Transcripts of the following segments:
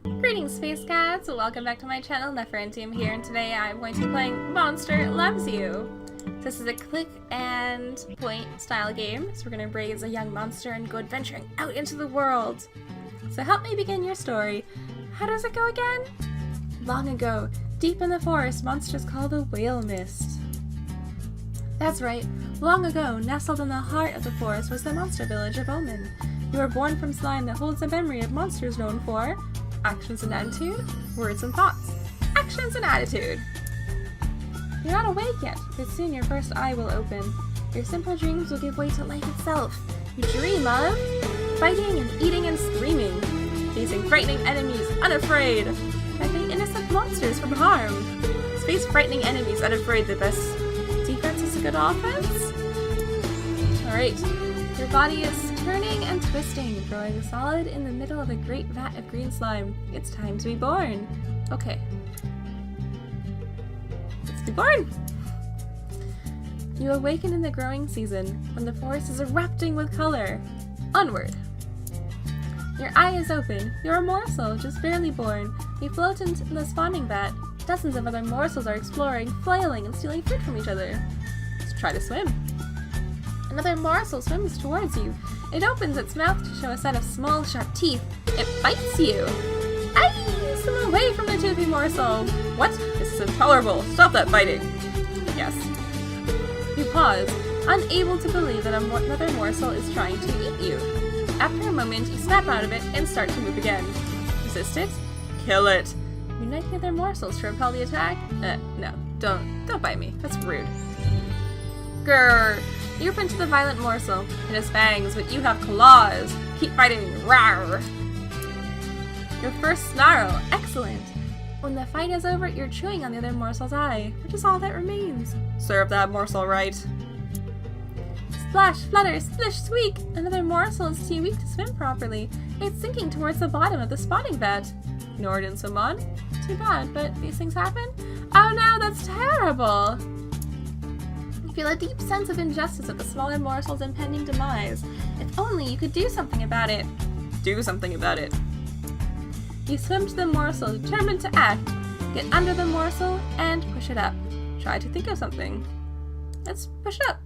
Greetings, Space Cats! Welcome back to my channel, Neferentium here, and today I'm going to be playing Monster Loves You. This is a click and point style game, so we're going to raise a young monster and go adventuring out into the world. So help me begin your story. How does it go again? Long ago, deep in the forest, monsters called the Whale Mist. That's right. Long ago, nestled in the heart of the forest was the monster village of Omen. You were born from slime that holds a memory of monsters known for actions and attitude, words and thoughts. Actions and attitude. You're not awake yet, but soon your first eye will open. Your simple dreams will give way to life itself. You dream of fighting and eating and screaming, facing frightening enemies unafraid, protecting innocent monsters from harm. Face frightening enemies unafraid, the best defense is a good offense? Alright, your body is turning and twisting, growing solid in the middle of a great vat of green slime. It's time to be born. Okay. Let's be born! You awaken in the growing season, when the forest is erupting with color. Onward! Your eye is open. You're a morsel, just barely born. You float into the spawning vat. Dozens of other morsels are exploring, flailing, and stealing food from each other. Let's try to swim. Another morsel swims towards you. It opens its mouth to show a set of small, sharp teeth. It bites you. Aye! Swim away from the toothy morsel. What? This is intolerable. Stop that biting. Yes. You pause, unable to believe that another morsel is trying to eat you. After a moment, you snap out of it and start to move again. Resist it? Kill it. Unite the other morsels to repel the attack? No. Don't bite me. That's rude. Grrr! You rip into the violent morsel. It has fangs, but you have claws. Keep fighting. Rawr! Your first snarl. Excellent. When the fight is over, you're chewing on the other morsel's eye, which is all that remains. Serve that morsel right. Splash, flutter, splish, squeak! Another morsel is too weak to swim properly. It's sinking towards the bottom of the spawning vat. Ignored and swim on? Too bad, but these things happen? Oh no, that's terrible! You feel a deep sense of injustice at the smaller morsel's impending demise. If only you could do something about it. Do something about it. You swim to the morsel, determined to act. Get under the morsel and push it up. Try to think of something. Let's push it up.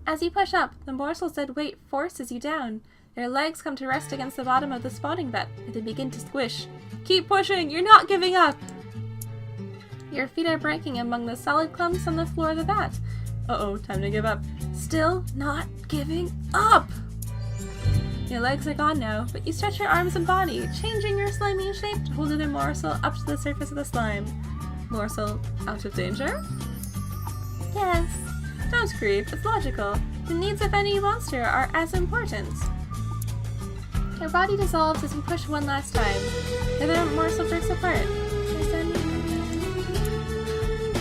As you push up, the morsel's dead weight forces you down. Their legs come to rest against the bottom of the spawning vat, and they begin to squish. Keep pushing! You're not giving up! Your feet are breaking among the solid clumps on the floor of the vat. Uh-oh, time to give up. Still not giving up! Your legs are gone now, but you stretch your arms and body, changing your slimy shape to hold the morsel up to the surface of the slime. Morsel out of danger? Yes. Don't creep, it's logical. The needs of any monster are as important. Your body dissolves as you push one last time. The other morsel breaks apart.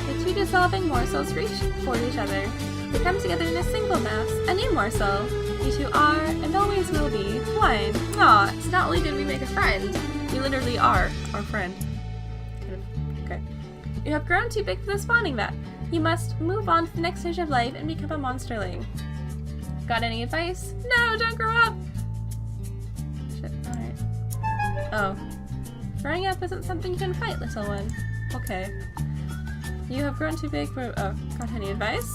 The two dissolving morsels reach for each other. They come together in a single mass, a new morsel. You two are, and always will be, one. Aw, it's not only did we make a friend, we literally are our friend. Okay. You have grown too big for the spawning vat. You must move on to the next stage of life and become a monsterling. Got any advice? No, don't grow up! Shit, alright. Oh. Growing up isn't something you can fight, little one. Okay. You have grown too big for— oh, got any advice?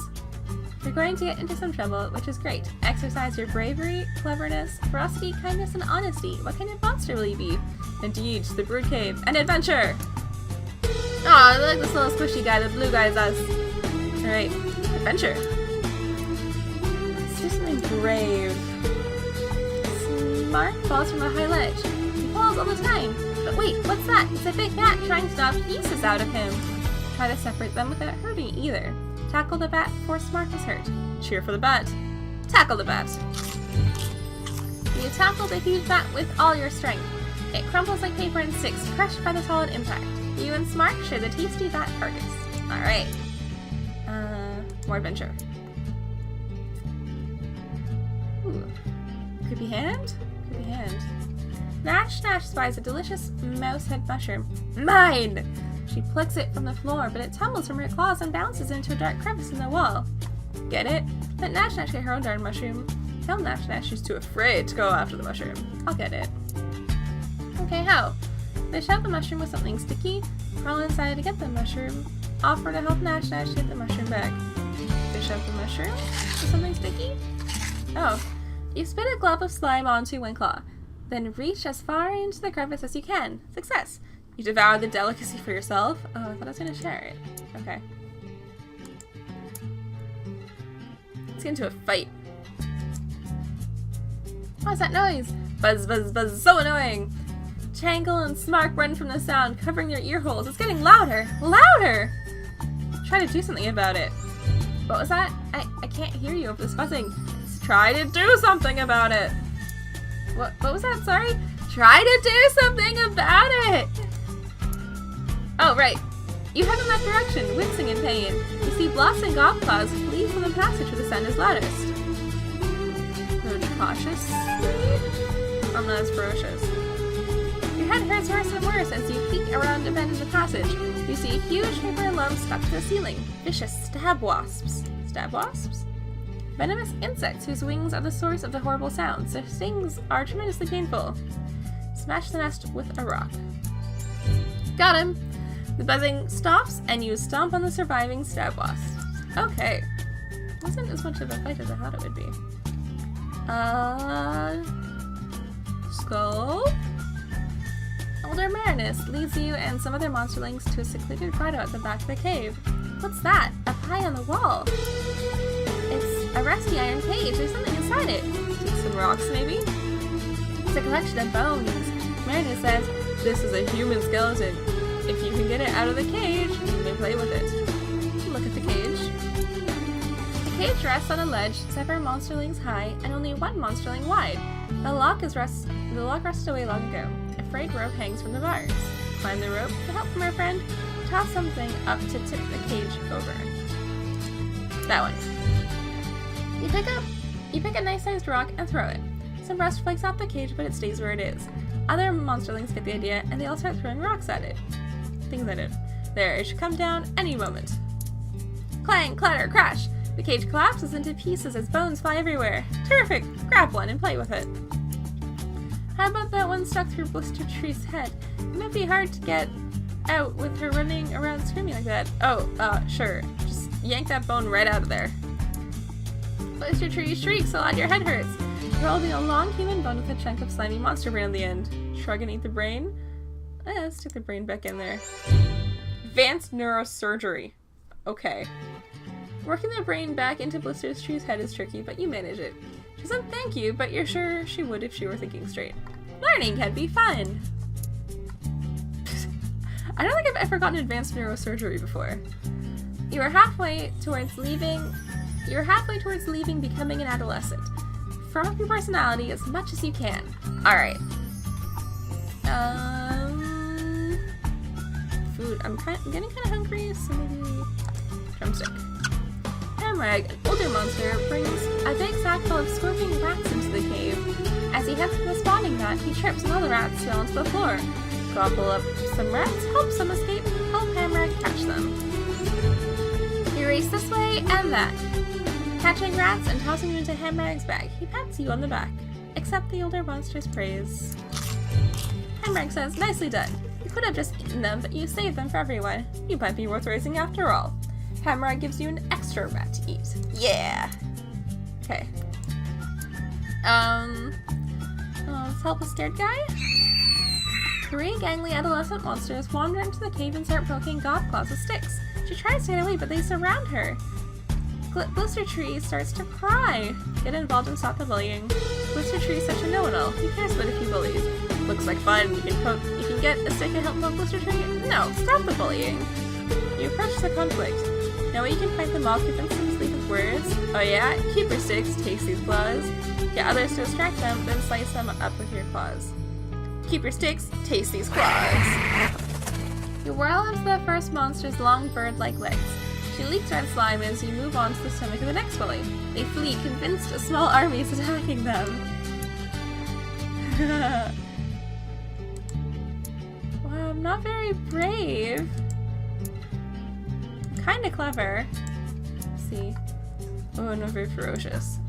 You're going to get into some trouble, which is great. Exercise your bravery, cleverness, ferocity, kindness, and honesty. What kind of monster will you be? Indeed, the Brood Cave. An adventure! Aw, I like this little squishy guy, the blue guy is us. Alright, adventure. Let's do something brave. Smart falls from a high ledge. He falls all the time. But wait, what's that? It's a big bat trying to knock pieces out of him. Try to separate them without hurting either. Tackle the bat before Smart is hurt. Cheer for the bat. Tackle the bat. You tackle the huge bat with all your strength. It crumbles like paper and sticks, crushed by the solid impact. You and Smart share the tasty bat carcass. Alright. More adventure. Ooh. Creepy hand? Creepy hand. Nash spies a delicious mouse head mushroom. Mine! She plucks it from the floor, but it tumbles from her claws and bounces into a dark crevice in the wall. Get it? Let Nash get her own darn mushroom. Tell Nash she's too afraid to go after the mushroom. I'll get it. Okay, how? They shove the mushroom with something sticky, crawl inside to get the mushroom, offer to help Nash get the mushroom back. They shove the mushroom with something sticky? Oh. You spit a glob of slime onto one claw, then reach as far into the crevice as you can. Success! You devour the delicacy for yourself. Oh, I thought I was going to share it. Okay. Let's get into a fight. What's that noise? Buzz, buzz, buzz. So annoying. Tangle and Smark run from the sound, covering their ear holes. It's getting louder. Louder! Try to do something about it. What was that? I can't hear you over this buzzing. Try to do something about it. What was that? Sorry? Try to do something about it! Oh, right. You head in that direction, wincing in pain. You see Blossom and Gobclaws flee from the passage where the sound is loudest. Approach cautiously? I'm not as ferocious. Your head hurts worse and worse as you peek around a bend in the passage. You see a huge paper lump stuck to the ceiling. Vicious stab wasps. Stab wasps? Venomous insects whose wings are the source of the horrible sounds. Their stings are tremendously painful. Smash the nest with a rock. Got him! The buzzing stops, and you stomp on the surviving stab wasps. Okay. Wasn't as much of a fight as I thought it would be. Skull? Older Marinus leads you and some other monsterlings to a secluded grotto at the back of the cave. What's that? Up high on the wall. It's a rusty iron cage. There's something inside it. Some rocks, maybe? It's a collection of bones. Marinus says, this is a human skeleton. If you can get it out of the cage, you may play with it. Look at the cage. The cage rests on a ledge several monsterlings high and only one monsterling wide. The lock rusted away long ago. A frayed rope hangs from the bars. Climb the rope with help from our friend. Toss something up to tip the cage over. That one. You pick a nice-sized rock and throw it. Some rust flakes off the cage, but it stays where it is. Other monsterlings get the idea, and they all start throwing rocks at it. Things at it. There, it should come down any moment. Clang, clatter, crash! The cage collapses into pieces as bones fly everywhere. Terrific! Grab one and play with it. How about that one stuck through Blister Tree's head? It might be hard to get out with her running around screaming like that. Oh, sure. Just yank that bone right out of there. Blister Tree shrieks so loud your head hurts. You're holding a long human bone with a chunk of slimy monster brain on the end. Shrug and eat the brain. Let's stick the brain back in there. Advanced neurosurgery. Okay. Working the brain back into Blister Tree's head is tricky, but you manage it. She doesn't thank you, but you're sure she would if she were thinking straight. Learning can be fun! I don't think I've ever gotten advanced neurosurgery before. You're halfway towards leaving becoming an adolescent. Firm up your personality as much as you can. Alright. Food. I'm getting kind of hungry, so maybe drumstick. Hamrag, an older monster, brings a big sack full of squirming rats into the cave. As he heads to the spawning mat, he trips and all the rats fall onto the floor. Gobble up some rats, help some escape, help Hamrag catch them. You race this way and that, catching rats and tossing them into Hamrag's bag. He pats you on the back. Accept the older monster's praise. Hamrag says, nicely done. You could have just eaten them, but you saved them for everyone. You might be worth raising after all. Hamrag gives you an extra rat to eat. Yeah! Okay. Let's help a scared guy? 3 gangly adolescent monsters wander into the cave and start poking Gobclaws with sticks. She tries to get away, but they surround her. Blister Tree starts to cry. Get involved and stop the bullying. Blister Tree is such a know-it-all. Who cares about a few bullies? Looks like fun. You can get a stick and help poke Blister Tree. No, stop the bullying. You approach the conflict. Know what you can fight them all, convince them to sleep with words. Oh yeah? Keep your sticks, taste these claws. Get others to distract them, then slice them up with your claws. Keep your sticks, taste these claws. You whirl onto the first monster's long bird-like legs. She leaks red slime as you move on to the stomach of the next bully. They flee, convinced a small army is attacking them. Wow, I'm not very brave. I'm kinda clever. Let's see. Oh, I'm not very ferocious.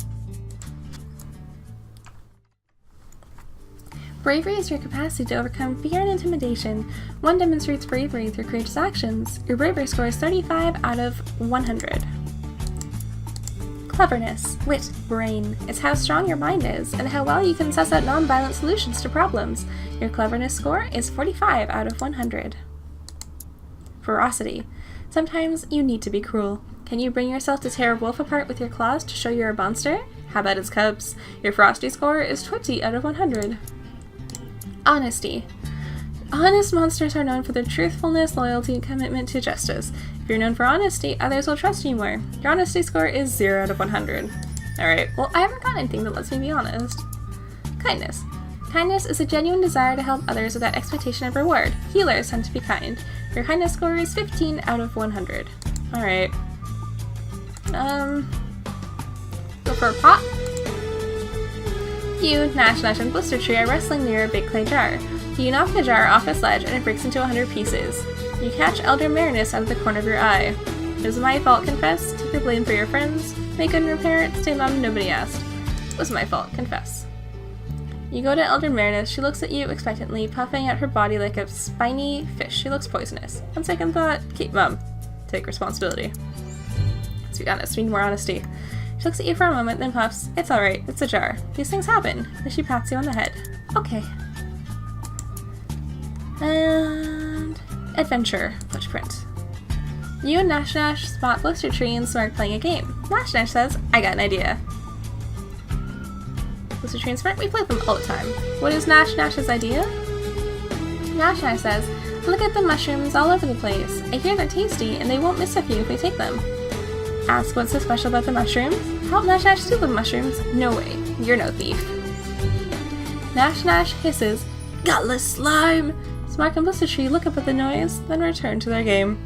Bravery is your capacity to overcome fear and intimidation. One demonstrates bravery through courageous actions. Your bravery score is 35 out of 100. Cleverness, wit, brain. It's how strong your mind is and how well you can suss out non-violent solutions to problems. Your cleverness score is 45 out of 100. Ferocity. Sometimes you need to be cruel. Can you bring yourself to tear a wolf apart with your claws to show you're a monster? How about its cubs? Your ferocity score is 20 out of 100. Honesty. Honest monsters are known for their truthfulness, loyalty, and commitment to justice. If you're known for honesty, others will trust you more. Your honesty score is 0 out of 100. Alright, well, I haven't got anything that lets me be honest. Kindness. Kindness is a genuine desire to help others without expectation of reward. Healers tend to be kind. Your kindness score is 15 out of 100. Alright. Go for a pot. You, Nash, and Blister Tree are wrestling near a big clay jar. You knock the jar off its ledge and it breaks into 100 pieces. You catch Elder Marinus out of the corner of your eye. It was my fault, confess. Take the blame for your friends. Make good and repair it. Stay mum, nobody asked. It was my fault, confess. You go to Elder Marinus. She looks at you expectantly, puffing out her body like a spiny fish. She looks poisonous. On second thought, keep mum. Take responsibility. Let's be honest, we need more honesty. She looks at you for a moment, then puffs. It's alright, it's a jar. These things happen. Then she pats you on the head. Okay. And adventure footprint. You and Nash spot Blister Tree and Smark playing a game. Nash says, I got an idea. Blister Tree and Smark, we play them all the time. What is Nash's idea? Nash says, look at the mushrooms all over the place. I hear they're tasty and they won't miss a few if we take them. Ask what's so special about the mushrooms. Help Nash steal the mushrooms. No way. You're no thief. Nash hisses, gutless slime! Smark and Blister Tree look up at the noise, then return to their game.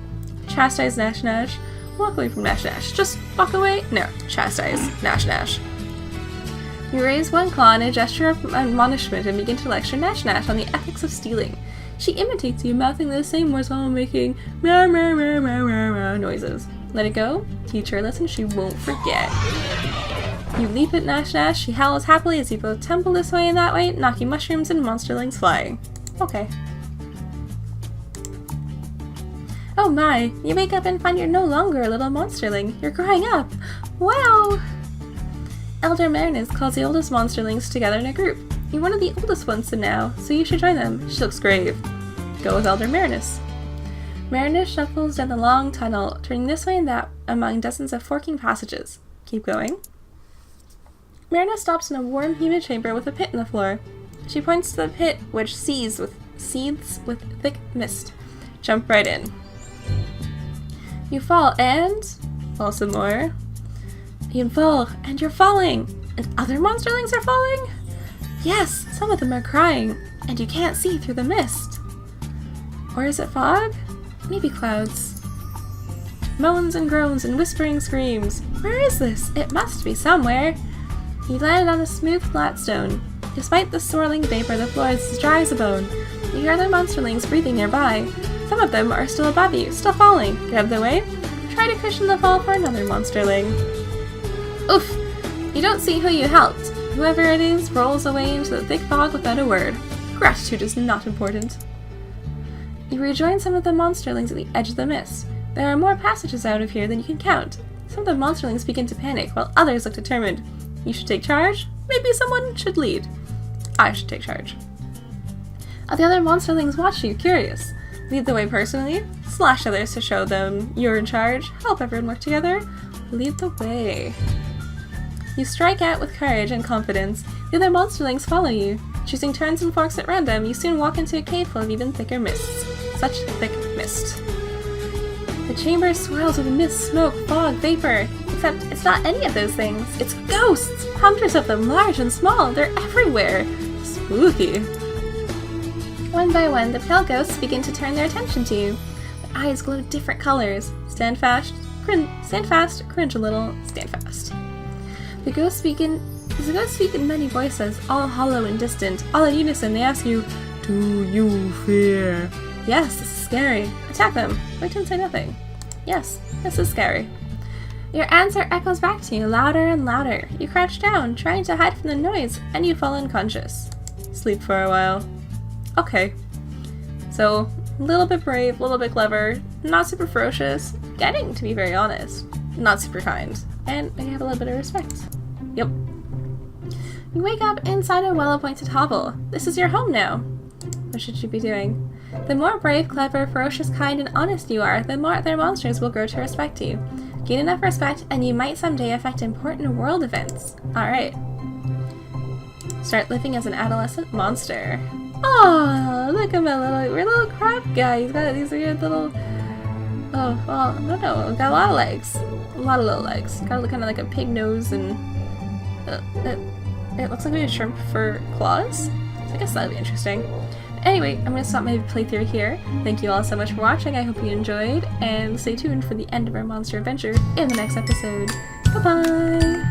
Chastise Nash. Walk away from Nash. Just walk away? No. Chastise Nash. You raise one claw in a gesture of admonishment and begin to lecture Nash on the ethics of stealing. She imitates you, mouthing the same words while making meow meow meow meow meow meow noises. Let it go. Teach her a lesson she won't forget. You leap at Nash. She howls happily as you both tumble this way and that way, knocking mushrooms and monsterlings flying. Okay. Oh my, you wake up and find you're no longer a little monsterling. You're growing up. Wow! Elder Marinus calls the oldest monsterlings together in a group. You're one of the oldest ones now, so you should join them. She looks grave. Go with Elder Marinus. Marinus shuffles down the long tunnel, turning this way and that among dozens of forking passages. Keep going. Marinus stops in a warm, humid chamber with a pit in the floor. She points to the pit, which seethes with thick mist. Jump right in. You fall and fall some more. You fall and you're falling. And other monsterlings are falling? Yes, some of them are crying, and you can't see through the mist. Or is it fog? Maybe clouds. Moans and groans and whispering screams. Where is this? It must be somewhere. You landed on a smooth, flat stone. Despite the swirling vapor, the floor is as dry as a bone. You hear other monsterlings breathing nearby. Some of them are still above you, still falling. Get out of the way. Try to cushion the fall for another monsterling. Oof! You don't see who you helped. Whoever it is rolls away into the thick fog without a word. Gratitude is not important. You rejoin some of the monsterlings at the edge of the mist. There are more passages out of here than you can count. Some of the monsterlings begin to panic, while others look determined. You should take charge? Maybe someone should lead. I should take charge. The other monsterlings watch you, curious. Lead the way personally, slash others to show them you're in charge, help everyone work together, lead the way. You strike out with courage and confidence. The other monsterlings follow you. Choosing turns and forks at random, you soon walk into a cave full of even thicker mists. Such thick mist. The chamber swirls with mist, smoke, fog, vapor. Except it's not any of those things. It's ghosts! Hundreds of them, large and small. They're everywhere. Spooky. One by one, the pale ghosts begin to turn their attention to you. Their eyes glow different colors. Stand fast, cringe a little, stand fast. The ghosts speak in many voices, all hollow and distant. All in unison, they ask you, do you fear? Yes, this is scary. Attack them. Wait till say nothing. Yes, this is scary. Your answer echoes back to you, louder and louder. You crouch down, trying to hide from the noise, and you fall unconscious. Sleep for a while. Okay. So, a little bit brave, a little bit clever, not super ferocious, getting to be very honest, not super kind, and maybe have a little bit of respect. Yep. You wake up inside a well-appointed hovel. This is your home now. What should you be doing? The more brave, clever, ferocious, kind, and honest you are, the more their monsters will grow to respect you. Gain enough respect, and you might someday affect important world events. Alright. Start living as an adolescent monster. Oh, look at my we're a little crab guy. He's got these weird little... Oh, well, I don't know. Got a lot of legs. A lot of little legs. Got kind of like a pig nose and... It looks like a shrimp for claws. So I guess that'd be interesting. Anyway, I'm going to stop my playthrough here. Thank you all so much for watching. I hope you enjoyed. And stay tuned for the end of our monster adventure in the next episode. Bye-bye!